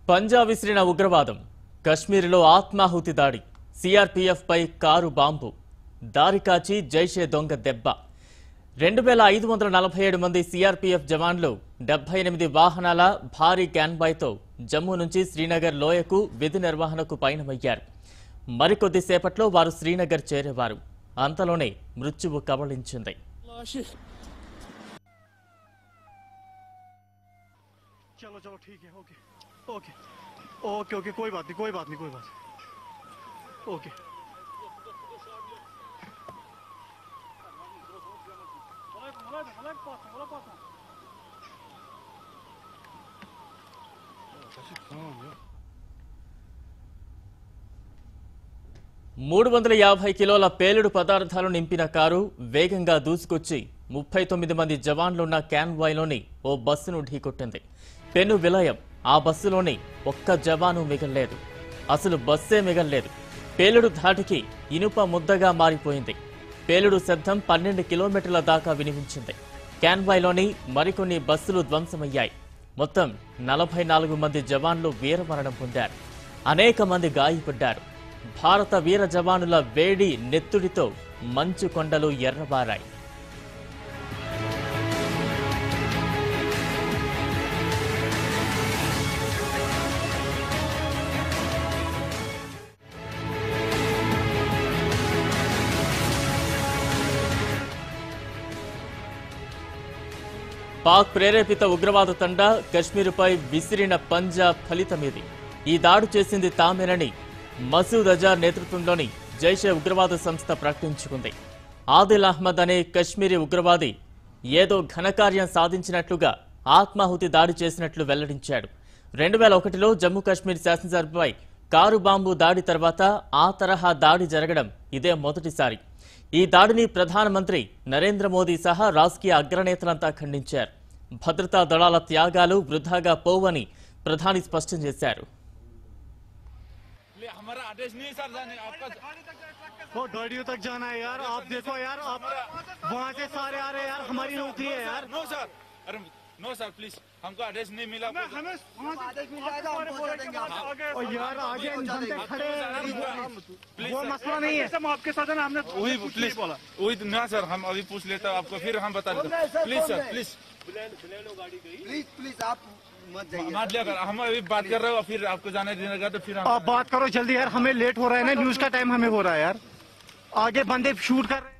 పంజాబ్ విసిరిన ఉగ్రవాదం, కశ్మీర్లో ఆత్మాహుతి దాడి, సిఆర్పీఎఫ్ పై కారు బాంబు, దారి కాచి జైషే దొంగ దెబ్బ. 2547 మంది సిఆర్పీఎఫ్ జవాన్లు 78 వాహనాల భారీ క్యాన్వాయ్తో జమ్మూ నుంచి శ్రీనగర్ లోయకు విధి నిర్వహణకు పయనమయ్యారు. మరికొద్ది సేపట్లో వారు శ్రీనగర్ చేరేవారు. అంతలోనే మృత్యువు కబళించింది. चलो चलो ठीक है, ओके ओके ओके ओके कोई बात नहीं ओके మూడు 350 కిలోల పేలుడు పదార్థాలు నింపిన కారు వేగంగా దూసుకొచ్చి 39 మంది జవాన్లున్న క్యాన్వాయ్లోని ఓ బస్సును ఢీకొట్టింది. పెను విలయం. ఆ బస్సులోని ఒక్క జవాను మిగల్లేదు. అసలు బస్సే మిగల్లేదు. పేలుడు ధాటికి ఇనుప ముద్దగా మారిపోయింది. పేలుడు శబ్దం 12 కిలోమీటర్ల దాకా వినిపించింది. క్యాన్వాయ్లోని మరికొన్ని బస్సులు ధ్వంసమయ్యాయి. మొత్తం 44 మంది జవాన్లు వీరమరణం పొందారు. అనేక మంది గాయపడ్డారు. భారత వీర జవానుల వేడి నెత్తుడితో మంచు కొండలు ఎర్రబారాయి. పాక్ ప్రేరేపిత ఉగ్రవాద తండా కశ్మీర్పై విసిరిన పంజాబ్ ఫలితమిది. ఈ దాడి చేసింది తామేనని మసూద్ అజార్ నేతృత్వంలోని జైషే ఉగ్రవాద సంస్థ ప్రకటించుకుంది. ఆదిల్ అహ్మద్ అనే కశ్మీరీ ఉగ్రవాది ఏదో ఘనకార్యం సాధించినట్లుగా ఆత్మాహుతి దాడి చేసినట్లు వెల్లడించాడు. 2001లో జమ్మూ కాశ్మీర్ శాసనసభపై కారు బాంబు దాడి తర్వాత ఆ తరహా దాడి జరగడం ఇదే మొదటిసారి. ఈ దాడిని ప్రధానమంత్రి నరేంద్ర మోదీ సహా రాజకీయ అగ్రనేతలంతా ఖండించారు. భద్రతా దళాల త్యాగాలు వృధాగా పోవని ప్రధాని స్పష్టం చేశారు. हमारा आदेश नहीं सर जाने आपका वो गाड़ियों तक जाना है यार। आप देखो यार, आप वहाँ से सारे आ रहे हैं यार, हमारी नौकरी है यार। नो सर, अरे नो सर प्लीज, हमको आदेश नहीं मिला। हमें आदेश मिल जाएगा, हम बोल देंगे। और यार आगे इंसान से खड़े हैं, वो मसला नहीं है। हम आपके साथ हैं, हमने वही प्लीज बोला वही ना सर, हम अभी पूछ लेते हैं आपको, फिर हम बता देते। प्लीज सर प्लीज प्लीज आप मत लिया कर, हम अभी बात कर रहे हो, फिर आपको जाने देने का तो फिर आप बात करो जल्दी यार, हमें लेट हो रहा है ना, न्यूज का टाइम हमें हो रहा है यार। आगे बंदे शूट कर रहे हैं।